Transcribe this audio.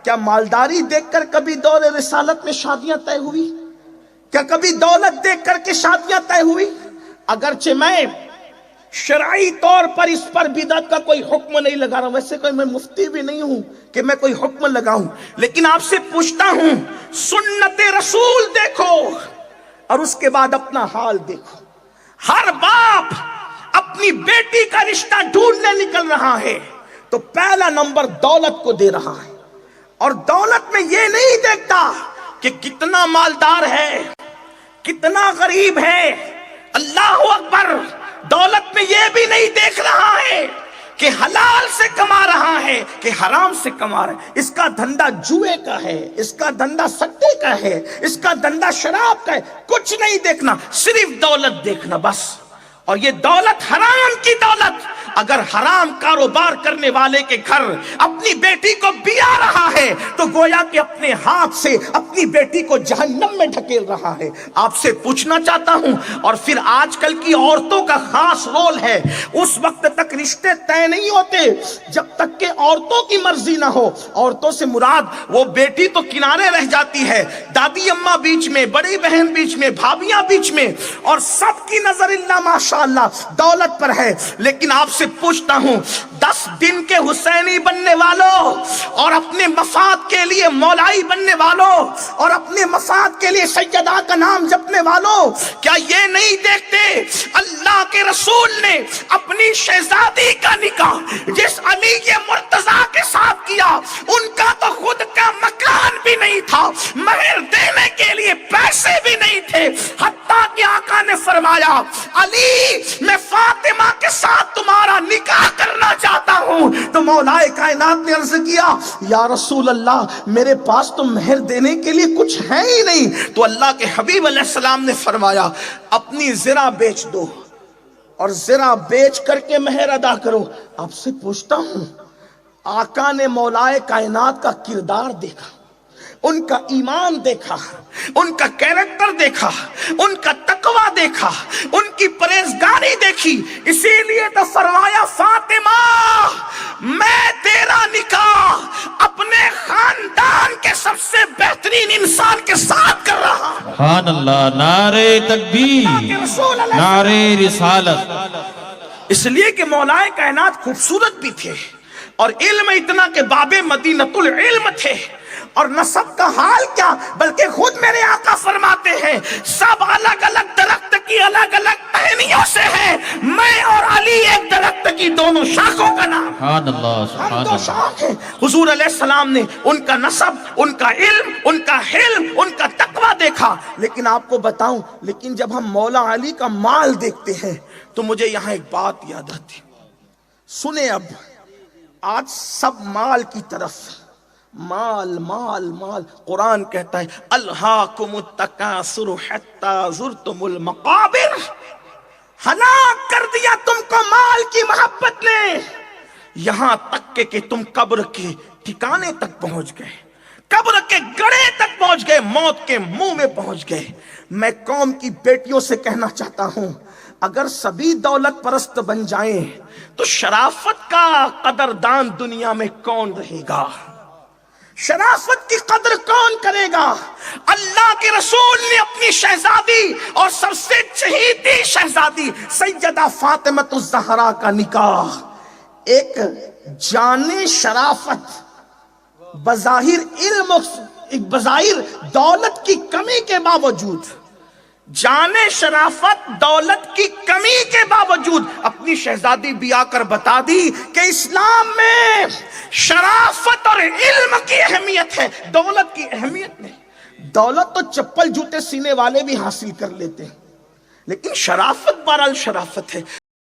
کیا مالداری دیکھ کر کبھی دور رسالت میں شادیاں طے ہوئی؟ کیا کبھی دولت دیکھ کر کے شادیاں طے ہوئی؟ اگرچہ میں شرعی طور پر اس پر بدعت کا کوئی حکم نہیں لگا رہا، ویسے کوئی میں مفتی بھی نہیں ہوں کہ میں کوئی حکم لگاؤں، لیکن آپ سے پوچھتا ہوں سنت رسول دیکھو اور اس کے بعد اپنا حال دیکھو۔ ہر باپ اپنی بیٹی کا رشتہ ڈھونڈنے نکل رہا ہے تو پہلا نمبر دولت کو دے رہا ہے، اور دولت میں یہ نہیں دیکھتا کہ کتنا مالدار ہے، کتنا غریب ہے۔ اللہ اکبر، دولت میں یہ بھی نہیں دیکھ رہا ہے کہ حلال سے کما رہا ہے کہ حرام سے کما رہا ہے، اس کا دھندا جوئے کا ہے، اس کا دھندا سٹے کا ہے، اس کا دھندا شراب کا ہے، کچھ نہیں دیکھنا، صرف دولت دیکھنا بس۔ اور یہ دولت حرام کی دولت، اگر حرام کاروبار کرنے والے کے گھر اپنی بیٹی کو بیا رہا ہے تو گویا کہ اپنے ہاتھ سے اپنی بیٹی کو جہنم میں ڈھکیل رہا ہے۔ آپ سے پوچھنا چاہتا ہوں، اور پھر آج کل کی عورتوں کا خاص رول ہے، اس وقت تک رشتے طے نہیں ہوتے جب تک کہ عورتوں کی مرضی نہ ہو۔ عورتوں سے مراد وہ بیٹی تو کنارے رہ جاتی ہے، دادی اماں بیچ میں، بڑی بہن بیچ میں، بھابیاں بیچ میں، اور سب کی نظر اللہ ماشاءاللہ دولت پر ہے۔ لیکن آپ سے پوچھتا ہوں 10 دن کے حسینی بننے والوں اور اپنے مفاد کے لیے مولائی بننے والوں اور اپنے مفاد کے لیے سیدہ کا نام جپنے والوں، کیا یہ نہیں دیکھتے اللہ کے رسول نے اپنی شہزادی کا نکاح جس علی مرتضیٰ کے ساتھ کیا، ان کا تو خود کا مکان بھی نہیں تھا، مہر دینے کے لیے پیسے بھی نہیں تھے، حتیٰ کہ آقا نے فرمایا علی میں فاطمہ کے ساتھ تمہارا نکاح کرنا چاہتا ہوں، تو مولا کائنات نے عرض کیا یا رسول اللہ میرے پاس تو مہر دینے کے لیے کچھ ہے ہی نہیں، تو اللہ کے حبیب علیہ السلام نے فرمایا اپنی زرہ بیچ دو اور زرہ بیچ کر کے مہر ادا کرو۔ آپ سے پوچھتا ہوں، آقا نے مولا کائنات کا کردار دیکھا، ان کا ایمان دیکھا، ان کا کیریکٹر دیکھا، ان کا تقوی دیکھا، ان کی پرہیزگاری دیکھی، اسی لیے تو فرمایا فاطمہ میں تیرا نکاح اپنے خاندان کے سب سے بہترین انسان کے ساتھ کر رہا ہوں۔ سبحان اللہ، نعرہ تکبیر، نعرہ رسالت۔ اس لیے کہ مولا کائنات خوبصورت بھی تھے اور علم اتنا کہ باب مدینۃ العلم تھے، اور نسب کا حال کیا بلکہ خود میرے آقا فرماتے ہیں سب الگ الگ درخت کی الگ الگ ٹہنیوں سے ہیں، میں اور علی ایک درخت کی دونوں شاخوں کا نام۔ سبحان اللہ، سبحان ہم دو اللہ۔ شاخ ہیں۔ حضور علیہ السلام نے ان کا نسب، ان کا علم، ان کا حلم، ان کا تقوی دیکھا۔ لیکن آپ کو بتاؤں، لیکن جب ہم مولا علی کا مال دیکھتے ہیں تو مجھے یہاں ایک بات یاد آتی، سنیں اب آج سب مال کی طرف، مال مال مال، قرآن کہتا ہے الہاکم التکاثر حتی زرتم المقابر، ہلاک کر دیا تم کو مال کی محبت نے، یہاں تک کہ تم قبر کے ٹھکانے تک پہنچ گئے، قبر کے گڑھے تک پہنچ گئے، موت کے منہ میں پہنچ گئے۔ میں قوم کی بیٹیوں سے کہنا چاہتا ہوں اگر سبھی دولت پرست بن جائیں تو شرافت کا قدردان دنیا میں کون رہے گا؟ شرافت کی قدر کون کرے گا؟ اللہ کے رسول نے اپنی شہزادی اور سب سے چہیتی شہزادی سیدہ فاطمہ الزہرا کا نکاح ایک جانے شرافت، بظاہر علم، بظاہر دولت کی کمی کے باوجود، جانے شرافت دولت کی کمی کے باوجود اپنی شہزادی بیا کر بتا دی کہ اسلام میں شرافت اور علم کی اہمیت ہے، دولت کی اہمیت نہیں۔ دولت تو چپل جوتے سینے والے بھی حاصل کر لیتے ہیں، لیکن شرافت بہرحال شرافت ہے۔